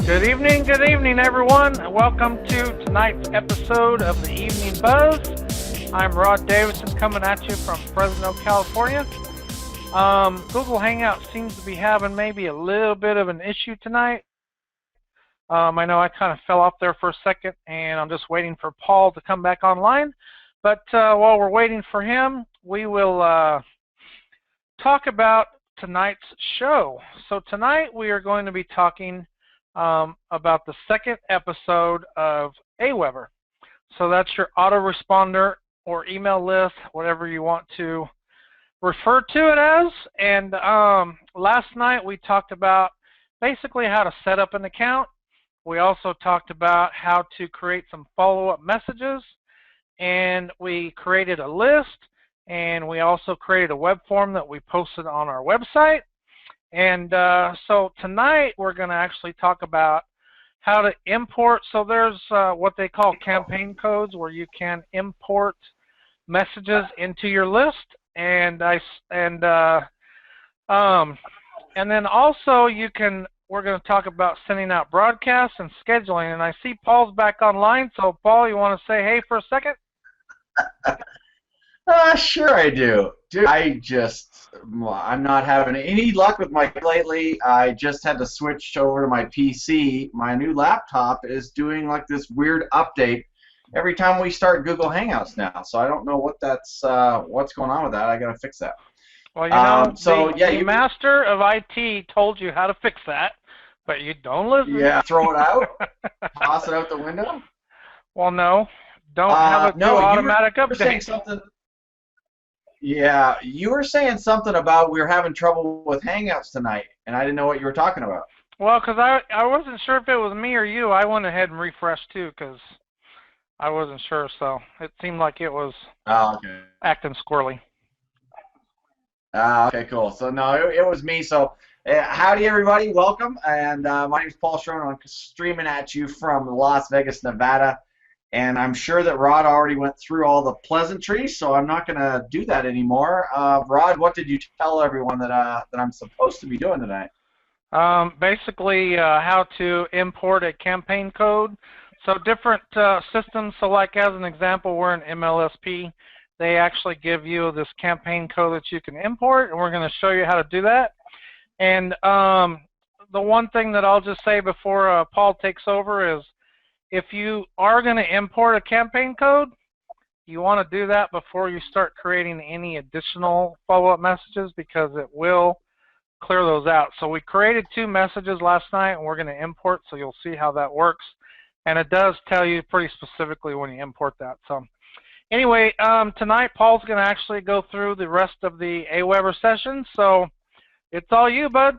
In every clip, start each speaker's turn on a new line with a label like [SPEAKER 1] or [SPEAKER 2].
[SPEAKER 1] Good evening, everyone. Welcome to tonight's episode of the Evening Buzz. I'm Rod Davidson coming at you from Fresno, California. Google Hangout seems to be having maybe a little bit of an issue tonight. I know I kind of fell off there for a second, and I'm just waiting for Paul to come back online. But while we're waiting for him, we will talk about tonight's show. So tonight we are going to be talking about the second episode of AWeber. So that's your autoresponder or email list, whatever you want to refer to it as. And last night we talked about basically how to set up an account. We also talked about how to create some follow-up messages, and we created a list, and we also created a web form that we posted on our website. And so tonight we're going to actually talk about how to import. So there's what they call campaign codes, where you can import messages into your list, and then also you can. We're going to talk about sending out broadcasts and scheduling. And I see Paul's back online. So Paul, you want to say hey for a second?
[SPEAKER 2] Sure I do. Dude, I'm not having any luck with my lately. I just had to switch over to my PC. My new laptop is doing like this weird update every time we start Google Hangouts now. So I don't know what's going on with that. I got to fix that.
[SPEAKER 1] Well, the master of IT told you how to fix that, but you don't listen.
[SPEAKER 2] Yeah, throw it out, toss it out the window.
[SPEAKER 1] Well, no, don't have it do automatic update.
[SPEAKER 2] You were saying something. Yeah, you were saying something about we were having trouble with Hangouts tonight, and I didn't know what you were talking about.
[SPEAKER 1] Well, because I wasn't sure if it was me or you. I went ahead and refreshed too because I wasn't sure, so it seemed like it was acting squirrely.
[SPEAKER 2] Okay, cool. So no, it was me. So howdy everybody, welcome. And my name is Paul Schroen. I'm streaming at you from Las Vegas, Nevada. And I'm sure that Rod already went through all the pleasantries, so I'm not going to do that anymore. Rod, what did you tell everyone that I'm supposed to be doing tonight?
[SPEAKER 1] Basically, how to import a campaign code. So different systems. So like as an example, we're an MLSP. They actually give you this campaign code that you can import, and we're going to show you how to do that. And the one thing that I'll just say before Paul takes over is, if you are going to import a campaign code, you want to do that before you start creating any additional follow-up messages, because it will clear those out. So we created 2 messages last night, and we're going to import, so you'll see how that works. And it does tell you pretty specifically when you import that. So anyway, tonight Paul's going to actually go through the rest of the AWeber session. So it's all you, bud.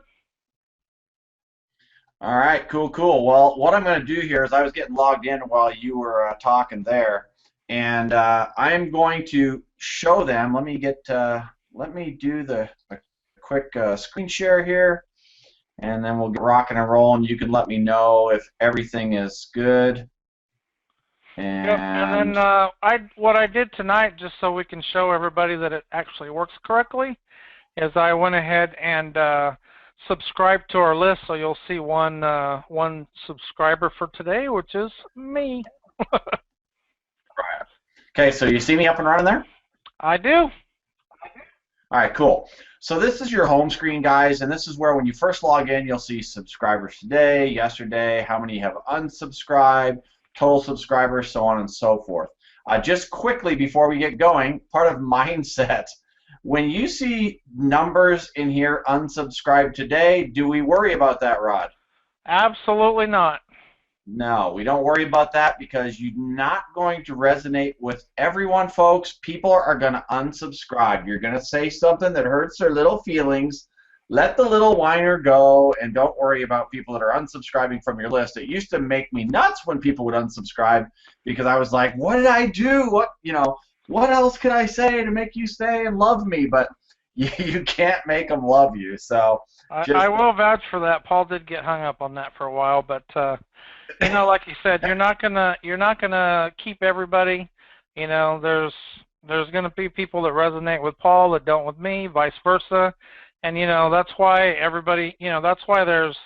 [SPEAKER 2] All right, cool. Well, what I'm going to do here is I was getting logged in while you were talking there, and I am going to show them. Let me do the quick screen share here, and then we'll get rocking and rolling. You can let me know if everything is good.
[SPEAKER 1] And then what I did tonight, just so we can show everybody that it actually works correctly, is I went ahead and subscribe to our list, so you'll see one subscriber for today, which is me.
[SPEAKER 2] Okay, so you see me up and running there?
[SPEAKER 1] I do.
[SPEAKER 2] All right, cool. So this is your home screen, guys, and this is where when you first log in, you'll see subscribers today, yesterday, how many have unsubscribed, total subscribers, so on and so forth. Just quickly before we get going, part of mindset. When you see numbers in here, unsubscribed today, do we worry about that, Rod?
[SPEAKER 1] Absolutely not.
[SPEAKER 2] No, we don't worry about that because you're not going to resonate with everyone, folks. People are going to unsubscribe. You're going to say something that hurts their little feelings. Let the little whiner go, and don't worry about people that are unsubscribing from your list. It used to make me nuts when people would unsubscribe because I was like, what did I do? What else could I say to make you stay and love me? But you can't make them love you. So
[SPEAKER 1] I will vouch for that. Paul did get hung up on that for a while, but like you said, you're not gonna keep everybody. There's gonna be people that resonate with Paul that don't with me, vice versa. And that's why everybody, that's why there's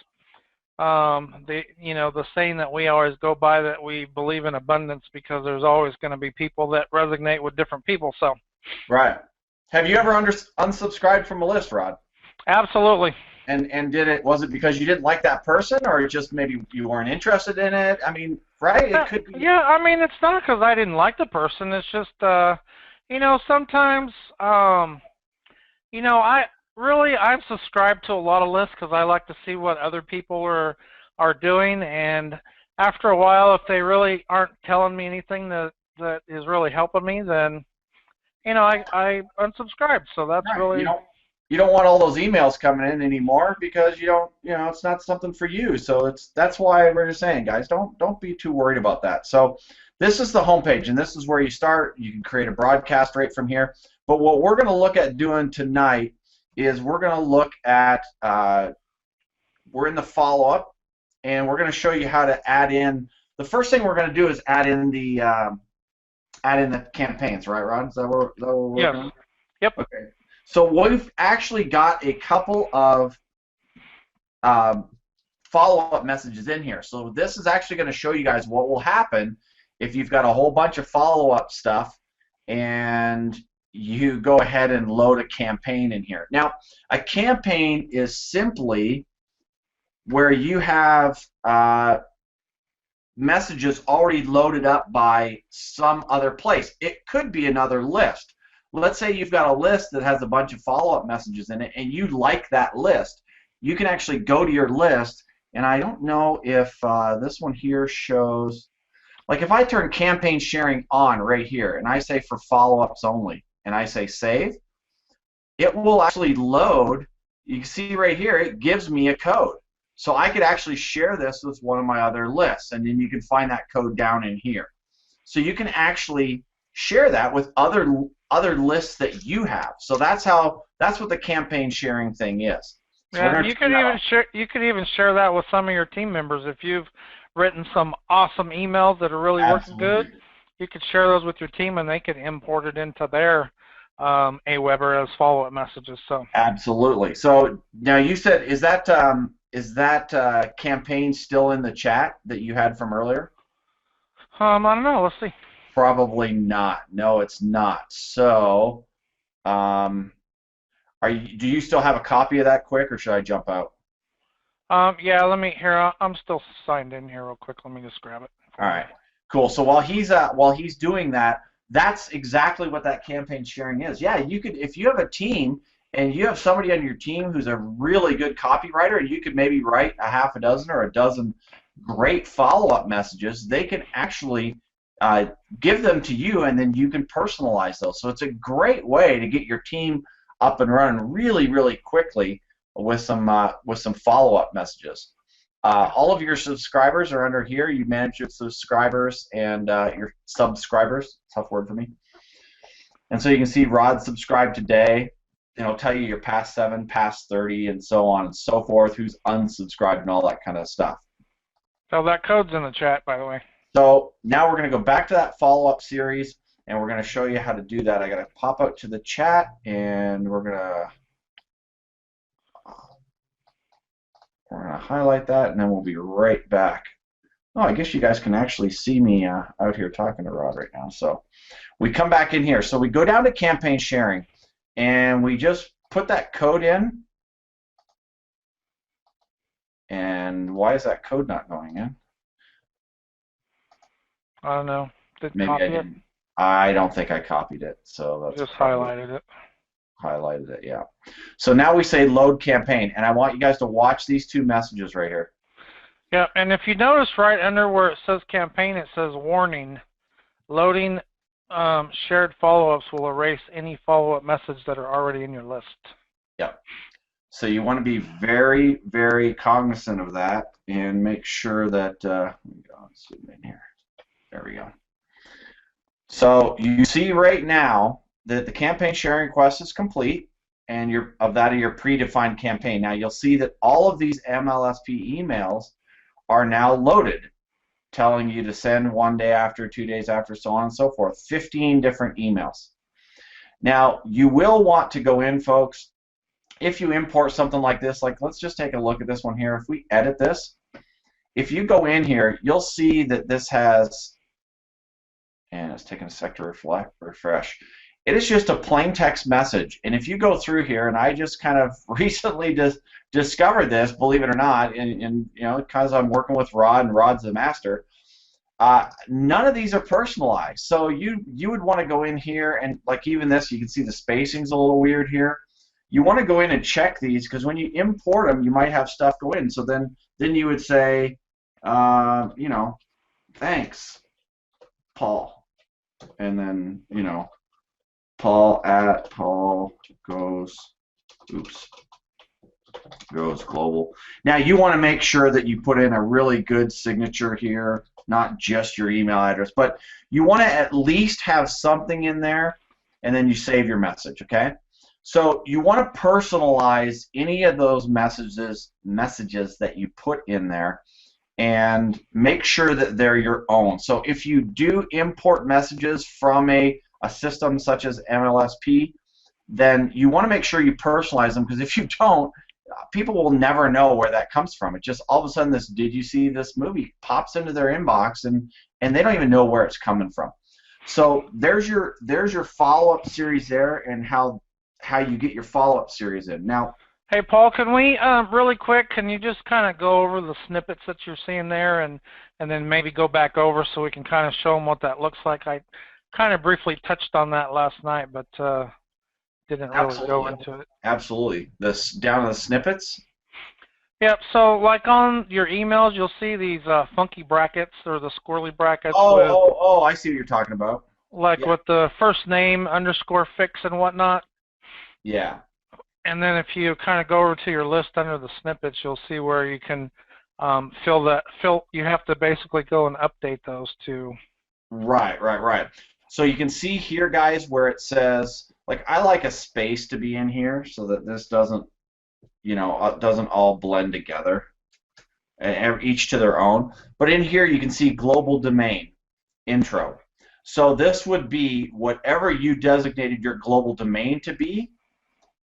[SPEAKER 1] the saying that we always go by, that we believe in abundance, because there's always going to be people that resonate with different people. So
[SPEAKER 2] Right. Have you ever unsubscribed from a list, Rod?
[SPEAKER 1] absolutely.
[SPEAKER 2] And was it because you didn't like that person, or just maybe you weren't interested in it? I mean, right? It could be.
[SPEAKER 1] Yeah, I mean, it's not because I didn't like the person. It's just, sometimes, I've subscribed to a lot of lists because I like to see what other people are doing, and after a while, if they really aren't telling me anything that is really helping me, then I unsubscribe. So that's
[SPEAKER 2] Right.
[SPEAKER 1] really.
[SPEAKER 2] You don't want all those emails coming in anymore, because you don't, it's not something for you. So that's why we're just saying, guys, don't be too worried about that. So this is the homepage, and this is where you start. You can create a broadcast right from here. But what we're going to look at doing tonight is we're going to look at we're in the follow-up, and we're going to show you how to add in. The first thing we're going to do is add in the campaigns, right, Ron? Is that what we're
[SPEAKER 1] Yes.
[SPEAKER 2] doing?
[SPEAKER 1] Yep.
[SPEAKER 2] Okay. So we've actually got a couple of follow-up messages in here. So this is actually going to show you guys what will happen if you've got a whole bunch of follow-up stuff and you go ahead and load a campaign in here. Now, a campaign is simply where you have messages already loaded up by some other place. It could be another list. Let's say you've got a list that has a bunch of follow-up messages in it, and you like that list. You can actually go to your list, and I don't know if this one here shows, like if I turn campaign sharing on right here, and I say for follow-ups only, and I say save, it will actually load. You can see right here, it gives me a code. So I could actually share this with one of my other lists, and then you can find that code down in here. So you can actually share that with other lists that you have. So that's what the campaign sharing thing is. So
[SPEAKER 1] yeah, you could even share that with some of your team members. If you've written some awesome emails that are really working good, you could share those with your team, and they could import it into their AWeber as follow-up messages. So
[SPEAKER 2] absolutely. So now you said, is that campaign still in the chat that you had from earlier?
[SPEAKER 1] I don't know. Let's see.
[SPEAKER 2] Probably not. No, it's not. So, do you still have a copy of that quick, or should I jump out?
[SPEAKER 1] Yeah, I'm still signed in here real quick. Let me just grab it.
[SPEAKER 2] All right. Cool. So while he's doing that, that's exactly what that campaign sharing is. Yeah, you could, if you have a team and you have somebody on your team who's a really good copywriter, you could maybe write a half a dozen or a dozen great follow-up messages. They can actually give them to you, and then you can personalize those. So it's a great way to get your team up and running really, really quickly with some follow-up messages. All of your subscribers are under here. You manage your subscribers and your subscribers. Tough word for me. And so you can see Rod subscribed today. It'll tell you your past 7, past 30, and so on and so forth, who's unsubscribed and all that kind of stuff.
[SPEAKER 1] So that code's in the chat, by the way.
[SPEAKER 2] So now we're going to go back to that follow-up series, and we're going to show you how to do that. I got to pop out to the chat, and we're going to highlight that, and then we'll be right back. Oh, I guess you guys can actually see me out here talking to Rod right now. So we come back in here. So we go down to campaign sharing, and we just put that code in. And why is that code not going in?
[SPEAKER 1] I don't know.
[SPEAKER 2] Maybe I didn't. I don't think I copied it. So that's
[SPEAKER 1] just highlighted it.
[SPEAKER 2] Highlighted it, yeah. So now we say load campaign, and I want you guys to watch these two messages right here.
[SPEAKER 1] Yeah, and if you notice right under where it says campaign, it says warning. Loading shared follow-ups will erase any follow-up message that are already in your list.
[SPEAKER 2] Yep. So you want to be very, very cognizant of that and make sure that, let me go and zoom in here. There we go. So you see right now that the campaign sharing request is complete, and your predefined campaign. Now you'll see that all of these MLSP emails are now loaded, telling you to send 1 day after, 2 days after, so on and so forth. 15 different emails. Now you will want to go in, folks, if you import something like this, like let's just take a look at this one here. If we edit this, if you go in here, you'll see that this has, and it's taking a sec to refresh. It is just a plain text message. And if you go through here, and I just kind of recently just discovered this, believe it or not, and you know, because I'm working with Rod and Rod's the master, none of these are personalized. So you would want to go in here and like even this, you can see the spacing's a little weird here. You want to go in and check these because when you import them, you might have stuff go in. So then you would say, you know, thanks, Paul, and then you know, Paul goes, oops, goes global. Now you want to make sure that you put in a really good signature here, not just your email address, but you want to at least have something in there, and then you save your message, okay? So you want to personalize any of those messages that you put in there and make sure that they're your own. So if you do import messages from a system such as MLSP, then you want to make sure you personalize them, because if you don't, people will never know where that comes from. It just all of a sudden this "did you see this movie" pops into their inbox, and they don't even know where it's coming from. So there's your follow-up series there, and how you get your follow-up series in. Now,
[SPEAKER 1] hey Paul, can we really quick? Can you just kind of go over the snippets that you're seeing there, and then maybe go back over so we can kind of show them what that looks like? I kind of briefly touched on that last night, but didn't really go into it.
[SPEAKER 2] Absolutely. This down to the snippets.
[SPEAKER 1] Yep. So like on your emails, you'll see these funky brackets or the squirrely brackets.
[SPEAKER 2] Oh, I see what you're talking about.
[SPEAKER 1] Like with the first name underscore fix and whatnot.
[SPEAKER 2] Yeah.
[SPEAKER 1] And then if you kind of go over to your list under the snippets, you'll see where you can fill. You have to basically go and update those two.
[SPEAKER 2] Right. So you can see here, guys, where it says, like, I like a space to be in here so that this doesn't, you know, doesn't all blend together, each to their own. But in here you can see global domain intro. So this would be whatever you designated your global domain to be,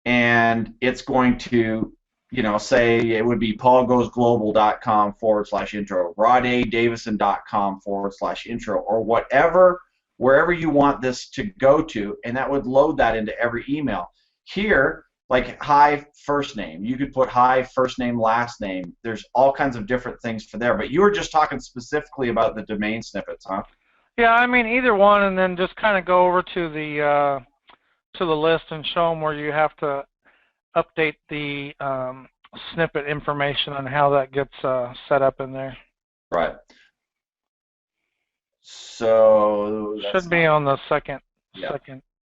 [SPEAKER 2] and it's going to, you know, say it would be paulgoesglobal.com/intro, rodadavison.com/intro, or whatever, wherever you want this to go to, and that would load that into every email. Here, like hi first name, you could put hi first name last name. There's all kinds of different things for there, but you were just talking specifically about the domain snippets, huh?
[SPEAKER 1] Yeah, I mean either one, and then just kind of go over to the list and show them where you have to update the snippet information on how that gets set up in there.
[SPEAKER 2] Right. So
[SPEAKER 1] should be on the second.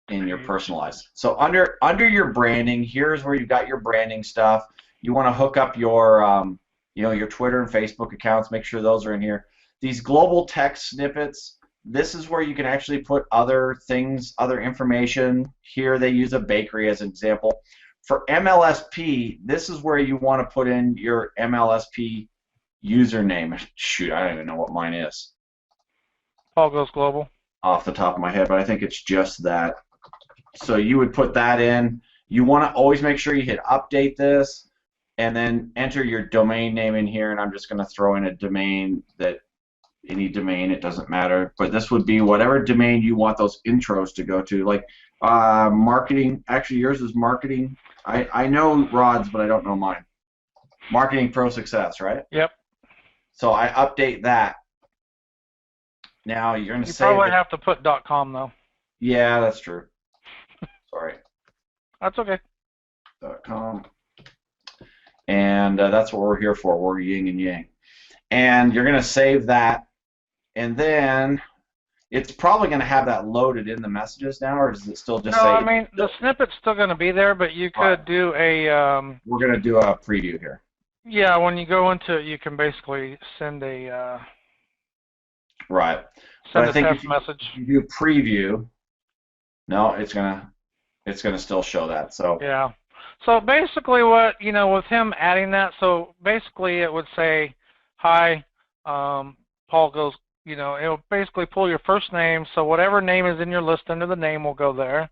[SPEAKER 2] In your personalized. So under your branding, here's where you've got your branding stuff. You want to hook up your you know, your Twitter and Facebook accounts. Make sure those are in here. These global text snippets. This is where you can actually put other things, other information. Here they use a bakery as an example. For MLSP, this is where you want to put in your MLSP username. Shoot, I don't even know what mine is.
[SPEAKER 1] Paul Goes Global.
[SPEAKER 2] Off the top of my head, but I think it's just that. So you would put that in. You want to always make sure you hit update this, and then enter your domain name in here, and I'm just going to throw in a domain that, any domain, it doesn't matter, but this would be whatever domain you want those intros to go to, like marketing. Actually, yours is marketing. I know Rod's, but I don't know mine. Marketing Pro Success, right?
[SPEAKER 1] Yep.
[SPEAKER 2] So I update that. Now you're going to say.
[SPEAKER 1] You probably have to put .com though.
[SPEAKER 2] Yeah, that's true. Sorry.
[SPEAKER 1] That's okay.
[SPEAKER 2] .com. And that's what we're here for. We're yin and yang. And you're going to save that, and then it's probably going to have that loaded in the messages now, or is it still just?
[SPEAKER 1] No, I mean the snippet's still going to be there, but you could do a.
[SPEAKER 2] We're going to do a preview here.
[SPEAKER 1] Yeah, when you go into it, you can basically send a.
[SPEAKER 2] Right.
[SPEAKER 1] Send a test message.
[SPEAKER 2] If you do preview, no, it's gonna still show that. So.
[SPEAKER 1] Yeah. So basically, what with him adding that, so basically it would say, "Hi, Paul Goes." It'll basically pull your first name, so whatever name is in your list under the name will go there.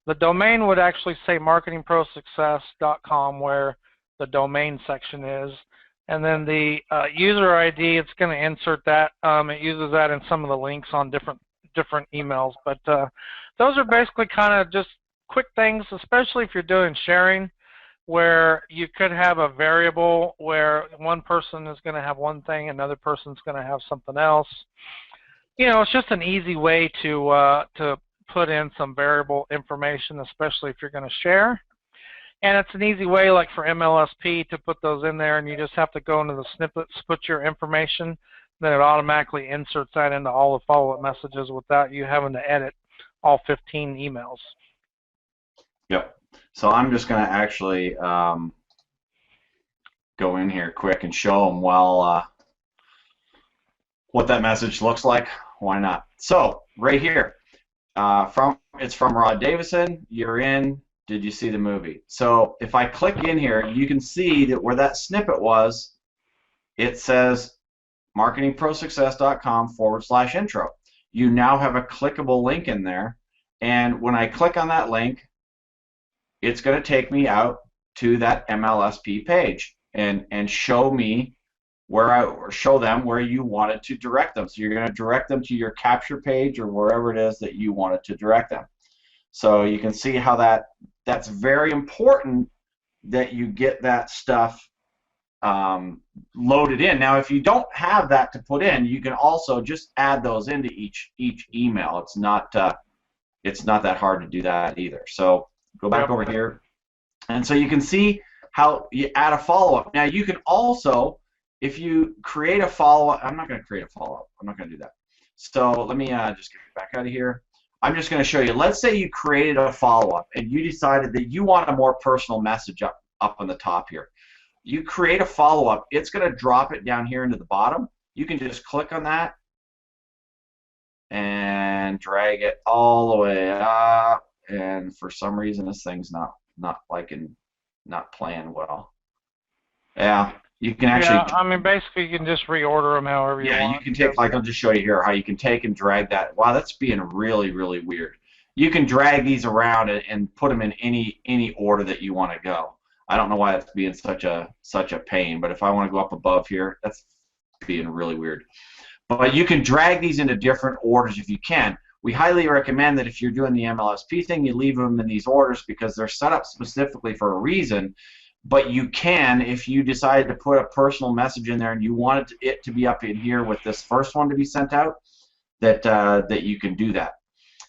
[SPEAKER 1] The domain would actually say marketingprosuccess.com, where the domain section is. And then the user ID, it's going to insert that. It uses that in some of the links on different emails. But those are basically kind of just quick things, especially if you're doing sharing, where you could have a variable where one person is going to have one thing, another person's going to have something else. You know, it's just an easy way to put in some variable information, especially if you're going to share. And it's an easy way, like for MLSP, to put those in there, and you just have to go into the snippets, put your information, then it automatically inserts that into all the follow-up messages without you having to edit all 15 emails.
[SPEAKER 2] Yep. So I'm just going to actually go in here quick and show them what that message looks like. Why not? So right here, it's from Rod Davison. You're in. Did you see the movie? So if I click in here, you can see that where that snippet was, it says marketingprosuccess.com/intro. You now have a clickable link in there, and when I click on that link, it's going to take me out to that MLSP page and show me show them where you wanted to direct them. So you're going to direct them to your capture page or wherever it is that you wanted to direct them. So you can see how that's very important that you get that stuff loaded in. Now, if you don't have that to put in, you can also just add those into each email. It's not that hard to do that either. So go back over here, and so you can see how you add a follow-up. Now you can also, if you create a follow-up, I'm not going to create a follow-up. I'm not going to do that. So let me just get back out of here. I'm just going to show you. Let's say you created a follow-up and you decided that you want a more personal message up on the top here. You create a follow-up. It's going to drop it down here into the bottom. You can just click on that and drag it all the way up. And for some reason, this thing's not playing well. Yeah, you can actually.
[SPEAKER 1] Yeah, I mean, basically, you can just reorder them however you want.
[SPEAKER 2] Yeah, you can take, like, I'll just show you here how you can take and drag that. Wow, that's being really, really weird. You can drag these around and put them in any order that you want to go. I don't know why that's being such a pain, but if I want to go up above here, that's being really weird. But you can drag these into different orders if you can. We highly recommend that if you're doing the MLSP thing, you leave them in these orders because they're set up specifically for a reason. But you can, if you decide to put a personal message in there and you want it to be up in here with this first one to be sent out, that you can do that.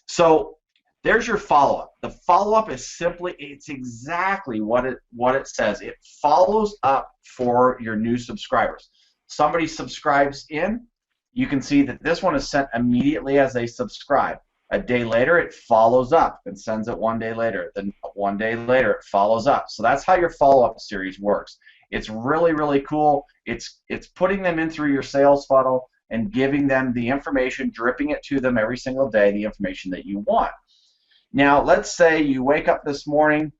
[SPEAKER 2] So there's your follow-up. The follow-up is simply, it's exactly what it says. It follows up for your new subscribers. Somebody subscribes in, you can see that this one is sent immediately as they subscribe. A day later, it follows up and sends it 1 day later. Then 1 day later, it follows up. So that's how your follow-up series works. It's really, really cool. It's putting them in through your sales funnel and giving them the information, dripping it to them every single day, the information that you want. Now, let's say you wake up this morning,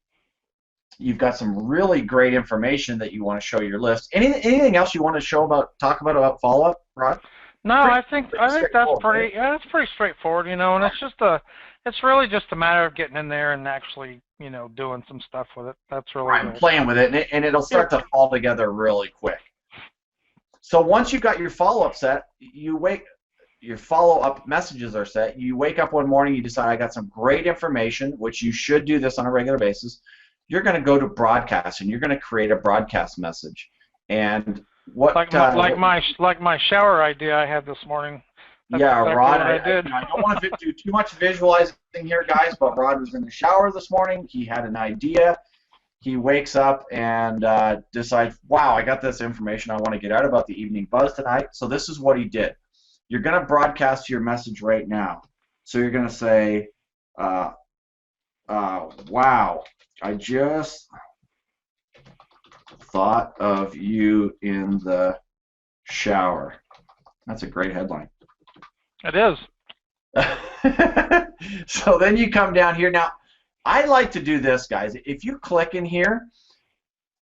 [SPEAKER 2] you've got some really great information that you want to show your list. Anything else you want to talk about follow-up, Rod?
[SPEAKER 1] No, I think that's pretty straightforward, you know, and it's really just a matter of getting in there and actually, you know, doing some stuff with it. That's really
[SPEAKER 2] right, playing with it, and it'll start to fall together really quick. So once you've got your follow-up set, your follow-up messages are set. You wake up one morning, you decide I got some great information, which you should do this on a regular basis. You're going to go to broadcast, and you're going to create a broadcast message, and like
[SPEAKER 1] my shower idea I had this morning.
[SPEAKER 2] That's exactly Rod, I don't want to do too much visualizing here, guys, but Rod was in the shower this morning. He had an idea. He wakes up and decides, wow, I got this information I want to get out about the evening buzz tonight. So this is what he did. You're going to broadcast your message right now. So you're going to say, wow, I just thought of you in the shower. That's a great headline.
[SPEAKER 1] It is.
[SPEAKER 2] So then you come down here. Now, I like to do this, guys. If you click in here,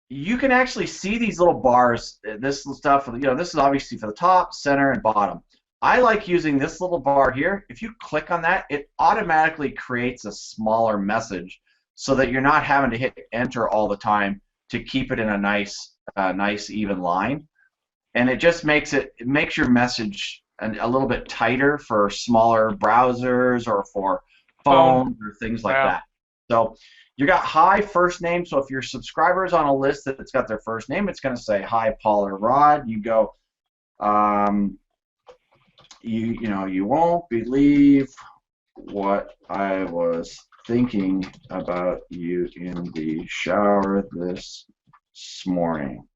[SPEAKER 2] you can actually see these little bars. This stuff, you know, this is obviously for the top, center, and bottom. I like using this little bar here. If you click on that, it automatically creates a smaller message so that you're not having to hit enter all the time to keep it in a nice nice even line, and it just makes your message a little bit tighter for smaller browsers or for
[SPEAKER 1] Phone.
[SPEAKER 2] phones or things like
[SPEAKER 1] Yeah.
[SPEAKER 2] that. So you got hi first name. So if your subscriber is on a list that's got their first name, it's going to say hi Paul or Rod. You go, um, you won't believe what I was thinking about you in the shower this morning.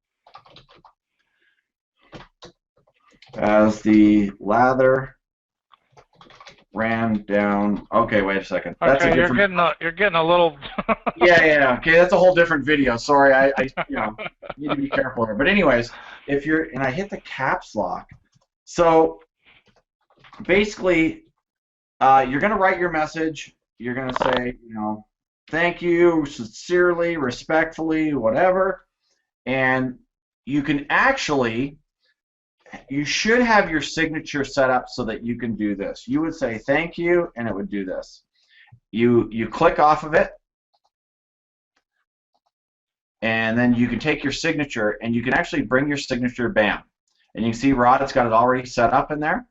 [SPEAKER 2] As the lather ran down. Okay, wait a second. That's a
[SPEAKER 1] Okay,
[SPEAKER 2] different.
[SPEAKER 1] you're getting a little.
[SPEAKER 2] Yeah. Okay, that's a whole different video. Sorry, I need to be careful here. But anyways, if you're and I hit the caps lock, so basically, you're gonna write your message. You're gonna say, thank you, sincerely, respectfully, whatever, and you can actually. You should have your signature set up so that you can do this. You would say thank you, and it would do this. You click off of it, and then you can take your signature, and you can actually bring your signature, bam. And you can see Rod, it's got it already set up in there.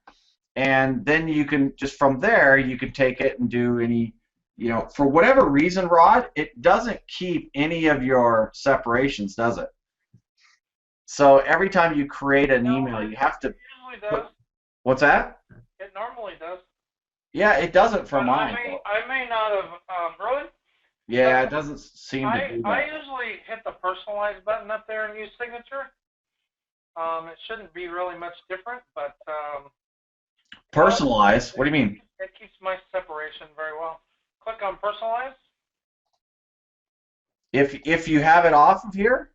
[SPEAKER 2] And then you can, just from there, you can take it and do any, for whatever reason, Rod, it doesn't keep any of your separations, does it? So every time you create an email, you have to put, what's that?
[SPEAKER 1] It normally does.
[SPEAKER 2] Yeah, it doesn't for mine.
[SPEAKER 1] I may not have really.
[SPEAKER 2] Yeah, it doesn't seem to do that.
[SPEAKER 1] I usually hit the personalize button up there and use signature. It shouldn't be really much different, but
[SPEAKER 2] personalize? What do you mean?
[SPEAKER 1] It keeps my separation very well. Click on personalize.
[SPEAKER 2] If you have it off of here,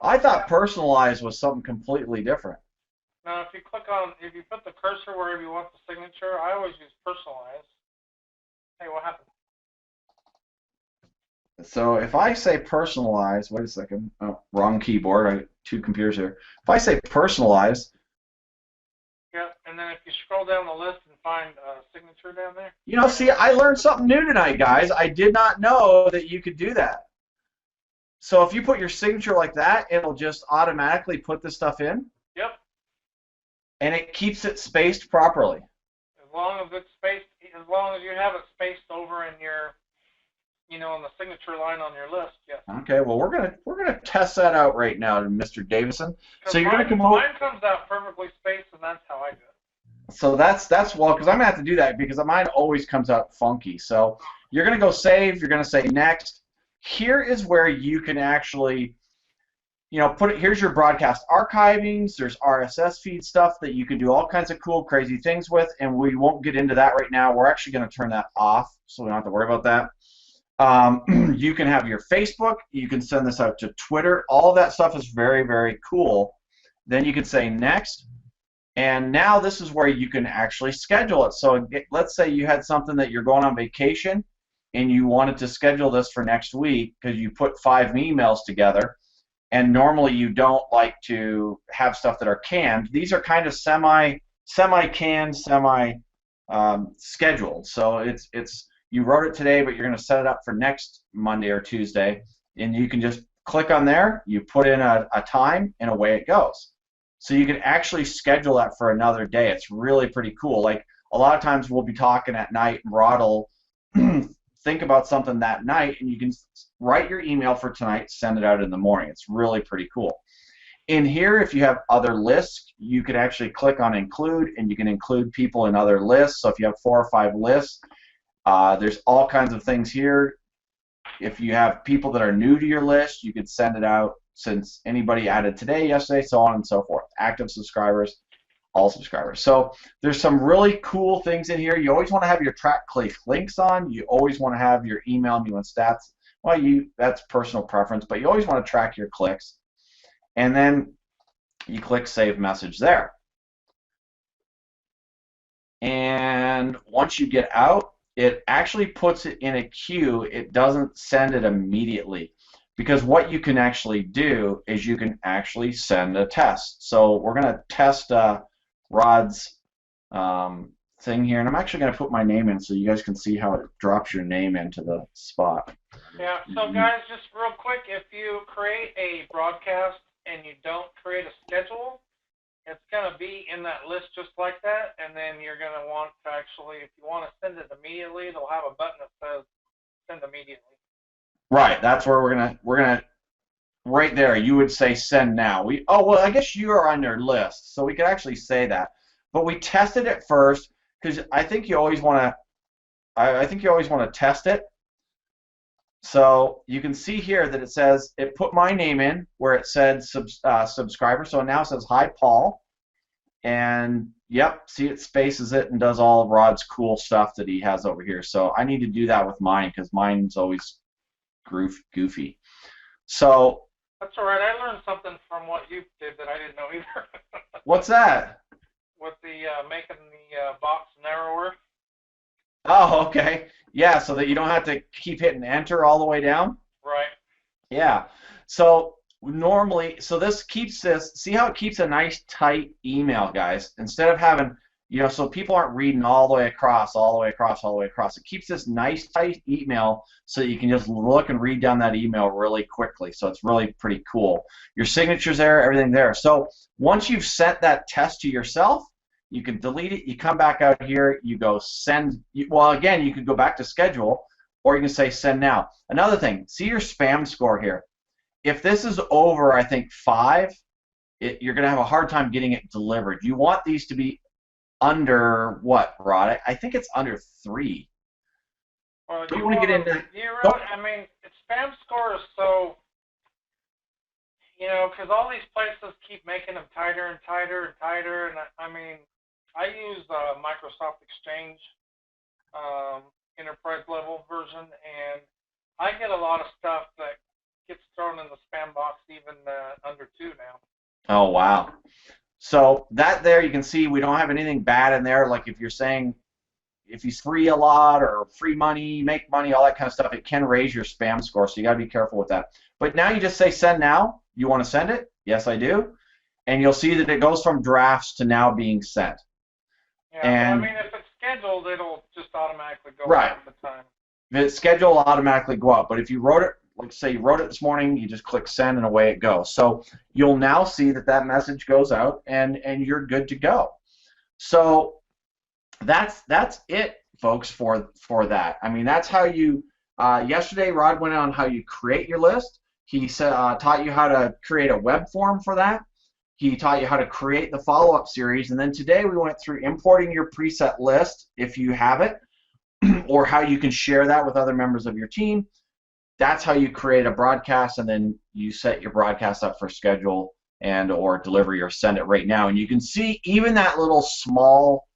[SPEAKER 2] I thought personalize was something completely different.
[SPEAKER 1] Now, if you put the cursor wherever you want the signature, I always use personalize. Hey, what happened?
[SPEAKER 2] So if I say personalize, wait a second, oh, wrong keyboard, I two computers here. If I say personalize.
[SPEAKER 1] Yeah, and then if you scroll down the list and find a signature down there.
[SPEAKER 2] See, I learned something new tonight, guys. I did not know that you could do that. So if you put your signature like that, it'll just automatically put this stuff in.
[SPEAKER 1] Yep.
[SPEAKER 2] And it keeps it spaced properly.
[SPEAKER 1] As long as it's spaced, as long as you have it spaced over in your, on the signature line on your list, yes.
[SPEAKER 2] Okay, well we're gonna test that out right now, Mr. Davison. So you're gonna come over.
[SPEAKER 1] Mine comes out perfectly spaced, and that's how I do it.
[SPEAKER 2] So that's well, because I'm gonna have to do that because mine always comes out funky. So you're gonna go save. You're gonna say next. Here is where you can actually, put it. Here's your broadcast archivings. There's RSS feed stuff that you can do all kinds of cool, crazy things with, and we won't get into that right now. We're actually going to turn that off, so we don't have to worry about that. You can have your Facebook. You can send this out to Twitter. All of that stuff is very, very cool. Then you can say next, and now this is where you can actually schedule it. So let's say you had something that you're going on vacation, and you wanted to schedule this for next week because you put 5 emails together, and normally you don't like to have stuff that are canned. These are kind of semi-canned, scheduled. So it's you wrote it today, but you're going to set it up for next Monday or Tuesday, and you can just click on there, you put in a time, and away it goes. So you can actually schedule that for another day. It's really pretty cool. Like a lot of times we'll be talking at night, and Rod will think about something that night, and you can write your email for tonight, send it out in the morning. It's really pretty cool. In here, if you have other lists, you can actually click on include, and you can include people in other lists. So if you have 4 or 5 lists, there's all kinds of things here. If you have people that are new to your list, you could send it out since anybody added today, yesterday, so on and so forth. Active subscribers, all subscribers. So there's some really cool things in here. You always want to have your track click links on. You always want to have your email me when stats. Well, that's personal preference, but you always want to track your clicks. And then you click save message there. And once you get out, it actually puts it in a queue. It doesn't send it immediately. Because what you can actually do is you can actually send a test. So we're going to test Rod's thing here, and I'm actually going to put my name in so you guys can see how it drops your name into the spot.
[SPEAKER 1] Yeah. So guys, just real quick, if you create a broadcast and you don't create a schedule, it's going to be in that list just like that, and then you're going to want to actually, if you want to send it immediately, they'll have a button that says send immediately.
[SPEAKER 2] Right. That's where we're gonna right there. You would say send now. Oh well, I guess you are on their list, so we could actually say that. But we tested it first because I think you always want to. I think you always want to test it. So you can see here that it says it put my name in where it said subscriber. So now it says hi Paul, and yep, see it spaces it and does all of Rod's cool stuff that he has over here. So I need to do that with mine because mine's always goofy. So
[SPEAKER 1] That's all right. I learned something from what you did that I didn't know either.
[SPEAKER 2] what's that?
[SPEAKER 1] With the making the box narrower.
[SPEAKER 2] Oh, okay. Yeah, so that you don't have to keep hitting enter all the way down.
[SPEAKER 1] Right.
[SPEAKER 2] Yeah. So normally, so this keeps this, see how it keeps a nice tight email, guys? Instead of having, so people aren't reading all the way across, all the way across, all the way across. It keeps this nice tight email so that you can just look and read down that email really quickly. So it's really pretty cool. Your signature's there, everything there. So once you've sent that test to yourself, you can delete it. You come back out here. You go send. Well, again, you could go back to schedule, or you can say send now. Another thing, see your spam score here. If this is over, I think 5, you're going to have a hard time getting it delivered. You want these to be under what, Rod? I think it's under 3.
[SPEAKER 1] Well,
[SPEAKER 2] you want to get in there.
[SPEAKER 1] I mean, spam score is so, because all these places keep making them tighter and tighter and tighter, and I mean, I use Microsoft Exchange enterprise level version, and I get a lot of stuff that gets thrown in the spam box even under 2 now.
[SPEAKER 2] Oh, wow. So that there, you can see we don't have anything bad in there. Like if you're saying, if he's free a lot or free money, make money, all that kind of stuff, it can raise your spam score, so you got to be careful with that. But now you just say send now. You want to send it? Yes, I do. And you'll see that it goes from drafts to now being sent.
[SPEAKER 1] Yeah, and, well, I mean, if it's scheduled, it'll just automatically go
[SPEAKER 2] right.
[SPEAKER 1] out at the time.
[SPEAKER 2] If it's scheduled, it'll automatically go out. But if you wrote it, like say you wrote it this morning, you just click send and away it goes. So you'll now see that that message goes out and you're good to go. So that's it, folks, for that. I mean, that's how you, yesterday Rod went on how you create your list. He taught you how to create a web form for that. He taught you how to create the follow-up series. And then today we went through importing your preset list, if you have it, or how you can share that with other members of your team. That's how you create a broadcast, and then you set your broadcast up for schedule and or delivery or send it right now. And you can see even that little small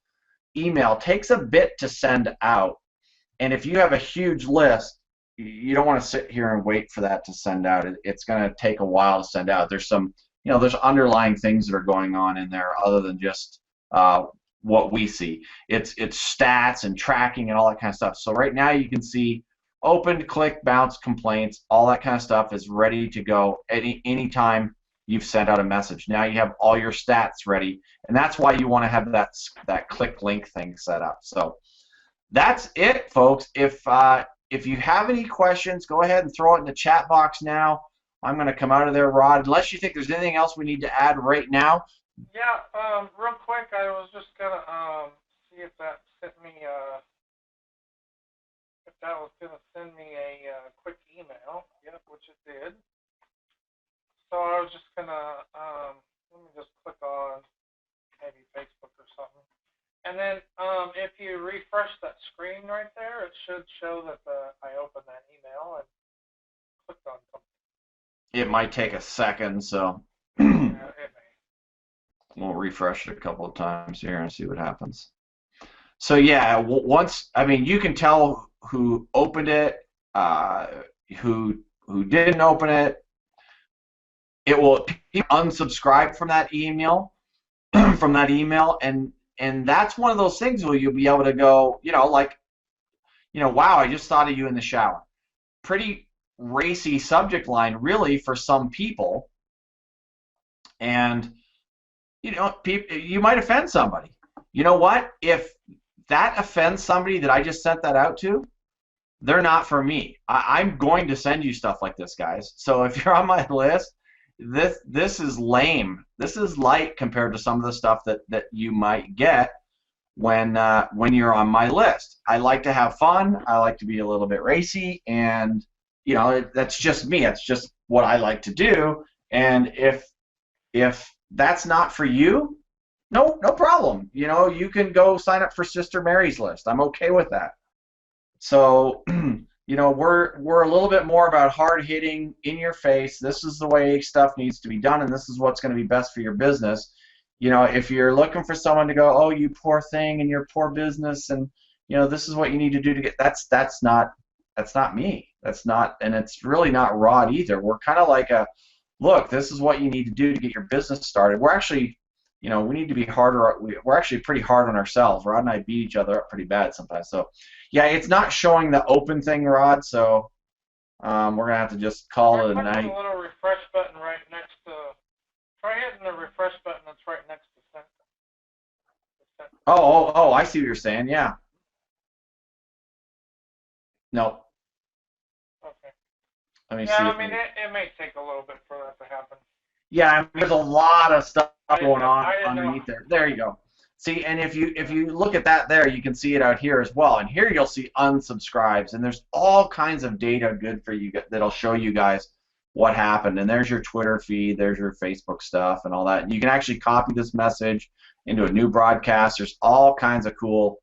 [SPEAKER 2] email takes a bit to send out. And if you have a huge list, you don't want to sit here and wait for that to send out. It's going to take a while to send out. There's some, there's underlying things that are going on in there other than just what we see. It's stats and tracking and all that kind of stuff. So right now you can see opened, click, bounce, complaints, all that kind of stuff is ready to go anytime you've sent out a message. Now you have all your stats ready, and that's why you want to have that click link thing set up. So that's it, folks. If you have any questions, go ahead and throw it in the chat box now. I'm going to come out of there, Rod, unless you think there's anything else we need to add right now.
[SPEAKER 1] Yeah, real quick, I was just going to see if that sent me a quick email. Yep, which it did. So I was just going to, let me just click on maybe Facebook or something. And then if you refresh that screen right there, it should show that I opened that email and clicked on something.
[SPEAKER 2] It might take a second, so
[SPEAKER 1] yeah, it may.
[SPEAKER 2] We'll refresh it a couple of times here and see what happens. So yeah, once, I mean, you can tell who opened it, who didn't open it. It will unsubscribe from that email, and that's one of those things where you'll be able to go, wow, I just thought of you in the shower. Pretty racy subject line, really, for some people, and you might offend somebody. You know what? If that offends somebody that I just sent that out to, they're not for me. I'm going to send you stuff like this, guys. So if you're on my list, this is lame. This is light compared to some of the stuff that you might get when you're on my list. I like to have fun. I like to be a little bit racy, and that's just me. It's just what I like to do. And if that's not for you, no problem. You can go sign up for Sister Mary's list. I'm okay with that. So, we're a little bit more about hard hitting, in your face. This is the way stuff needs to be done, and this is what's going to be best for your business. If you're looking for someone to go, oh, you poor thing and your poor business, and this is what you need to do to get, that's not me. That's not, and it's really not Rod either. We're kind of like look, this is what you need to do to get your business started. We're actually, we need to be harder. We're actually pretty hard on ourselves. Rod and I beat each other up pretty bad sometimes. So, yeah, it's not showing the open thing, Rod. So we're gonna have to just call it a night.
[SPEAKER 1] A little refresh button right next to. Try hitting the refresh button that's right next to send.
[SPEAKER 2] Oh! I see what you're saying. Yeah. No.
[SPEAKER 1] Okay.
[SPEAKER 2] Let me see.
[SPEAKER 1] Yeah, I mean, it may take a little bit for that to happen.
[SPEAKER 2] Yeah, I mean, there's a lot of stuff going on underneath there. There you go. See, and if you look at that there, you can see it out here as well. And here you'll see unsubscribes, and there's all kinds of data good for you that'll show you guys what happened. And there's your Twitter feed, there's your Facebook stuff, and all that. And you can actually copy this message into a new broadcast. There's all kinds of cool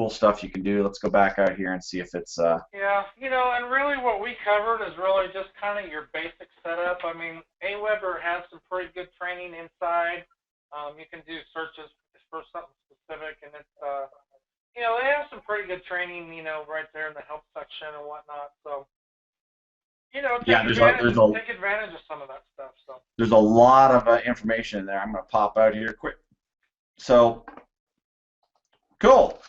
[SPEAKER 2] stuff you can do. Let's go back out here and see if it's
[SPEAKER 1] Yeah, and really what we covered is really just kind of your basic setup. I mean, AWeber has some pretty good training inside. You can do searches for something specific, and it's they have some pretty good training, right there in the help section and whatnot. So take advantage of some of that stuff. So
[SPEAKER 2] there's a lot of information in there. I'm going to pop out here quick. So cool.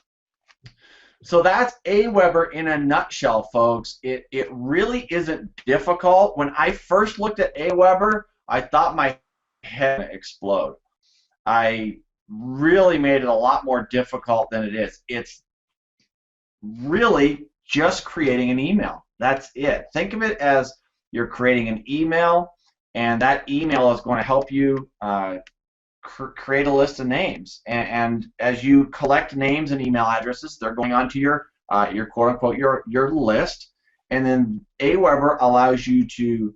[SPEAKER 2] So that's AWeber in a nutshell, folks. It really isn't difficult. When I first looked at AWeber, I thought my head would explode. I really made it a lot more difficult than it is. It's really just creating an email. That's it. Think of it as you're creating an email, and that email is going to help you create a list of names. And as you collect names and email addresses, they're going onto your quote unquote your list. And then AWeber allows you to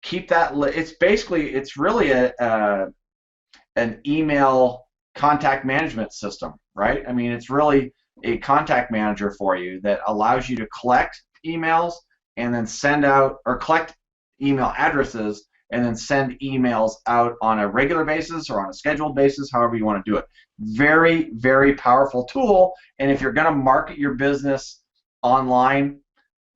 [SPEAKER 2] keep that. It's really an email contact management system, right? I mean, it's really a contact manager for you that allows you to collect emails and then send out, or collect email addresses and then send emails out on a regular basis or on a scheduled basis, however you want to do it. Very, very powerful tool. And if you're going to market your business online,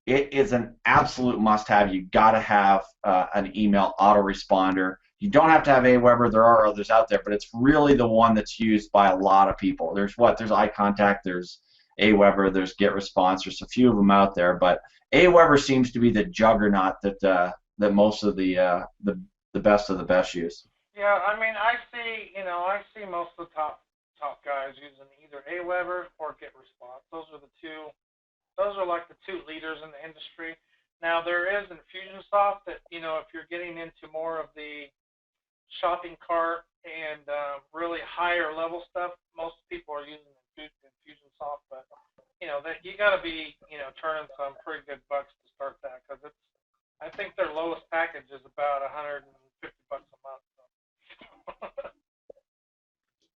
[SPEAKER 2] it is an absolute must-have. You've got to have an email autoresponder. You don't have to have AWeber. There are others out there, but it's really the one that's used by a lot of people. There's iContact, there's AWeber, there's GetResponse. There's a few of them out there, but AWeber seems to be the juggernaut that most of the best of the best use.
[SPEAKER 1] Yeah, I mean, I see most of the top guys using either AWeber or GetResponse. Those are like the two leaders in the industry. Now there is Infusionsoft that, if you're getting into more of the shopping cart and really higher level stuff, most people are using Infusionsoft, but that you got to be turning some pretty good bucks to start that, because I think their lowest package is about $150 a month. So.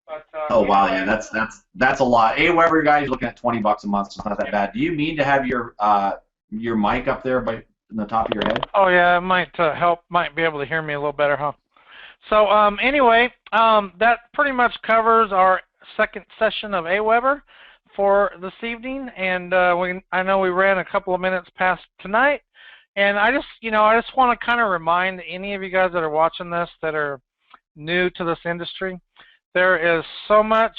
[SPEAKER 1] But,
[SPEAKER 2] oh wow, yeah, that's a lot. AWeber guys looking at $20 a month, so it's not that bad. Do you mean to have your mic up there in the top of your head?
[SPEAKER 1] Oh yeah, it might help. Might be able to hear me a little better, huh? So anyway, that pretty much covers our second session of AWeber for this evening, and I know we ran a couple of minutes past tonight, and I just want to kind of remind any of you guys that are watching this that are new to this industry, there is so much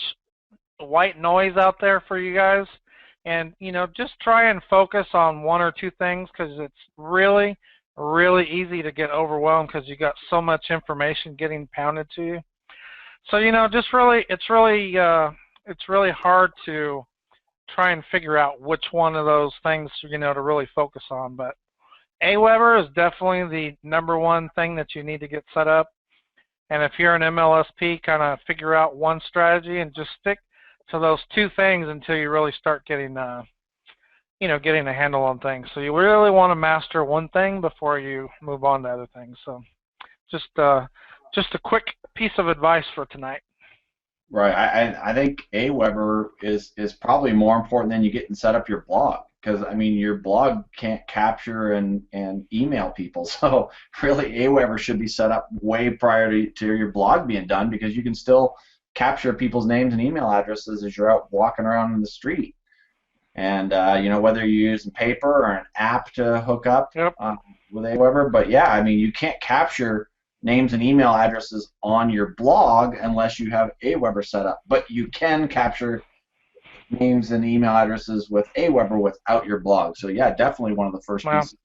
[SPEAKER 1] white noise out there for you guys, and just try and focus on one or two things, because it's really easy to get overwhelmed because you got so much information getting pounded to you. So just really, it's really hard to try and figure out which one of those things, to really focus on. But AWeber is definitely the #1 thing that you need to get set up. And if you're an MLSP, kind of figure out one strategy and just stick to those 2 things until you really start getting, getting a handle on things. So you really want to master one thing before you move on to other things. So just a quick piece of advice for tonight.
[SPEAKER 2] Right. I think AWeber is probably more important than you getting set up your blog, because I mean your blog can't capture and email people. So really AWeber should be set up way prior to your blog being done, because you can still capture people's names and email addresses as you're out walking around in the street. And whether you're using paper or an app to hook up with AWeber, but yeah, I mean you can't capture names and email addresses on your blog unless you have AWeber set up. But you can capture names and email addresses with AWeber without your blog. So yeah, definitely one of the first pieces.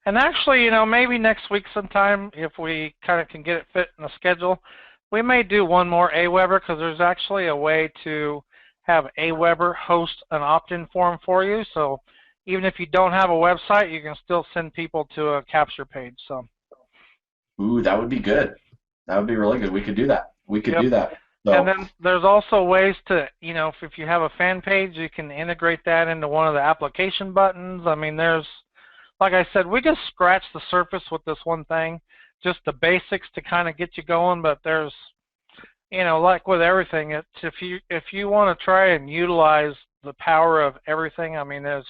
[SPEAKER 1] And actually, maybe next week sometime, if we kind of can get it fit in the schedule, we may do one more AWeber, because there's actually a way to have AWeber host an opt-in form for you. So even if you don't have a website, you can still send people to a capture page. So.
[SPEAKER 2] Ooh, that would be good. That would be really good. We could do that. We could do that. So.
[SPEAKER 1] And then there's also ways to, if you have a fan page, you can integrate that into one of the application buttons. I mean, like I said, we just scratched the surface with this one thing, just the basics to kind of get you going. But there's, like with everything, if you want to try and utilize the power of everything, I mean, there's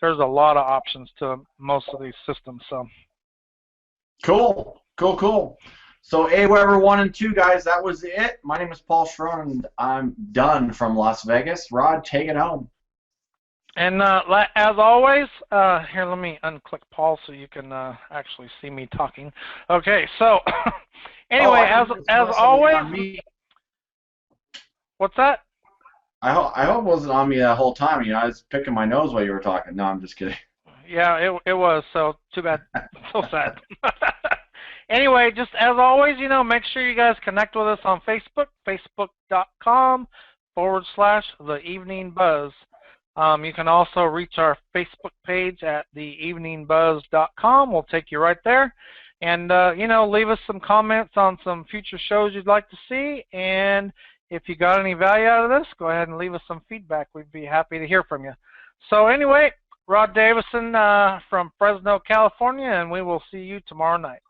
[SPEAKER 1] a lot of options to most of these systems. So.
[SPEAKER 2] Cool. So AWeber 1 and 2, guys, that was it. My name is Paul Schron, and I'm done from Las Vegas. Rod, take it home.
[SPEAKER 1] And as always, here, let me unclick Paul so you can actually see me talking. Okay, so anyway, as always, what's that?
[SPEAKER 2] I hope it wasn't on me that whole time. I was picking my nose while you were talking. No, I'm just kidding.
[SPEAKER 1] Yeah, it was, so too bad. So sad. Anyway, just as always, make sure you guys connect with us on Facebook, facebook.com/The Evening Buzz. You can also reach our Facebook page at theeveningbuzz.com. We'll take you right there. And, leave us some comments on some future shows you'd like to see. And if you got any value out of this, go ahead and leave us some feedback. We'd be happy to hear from you. So anyway, Rod Davison from Fresno, California, and we will see you tomorrow night.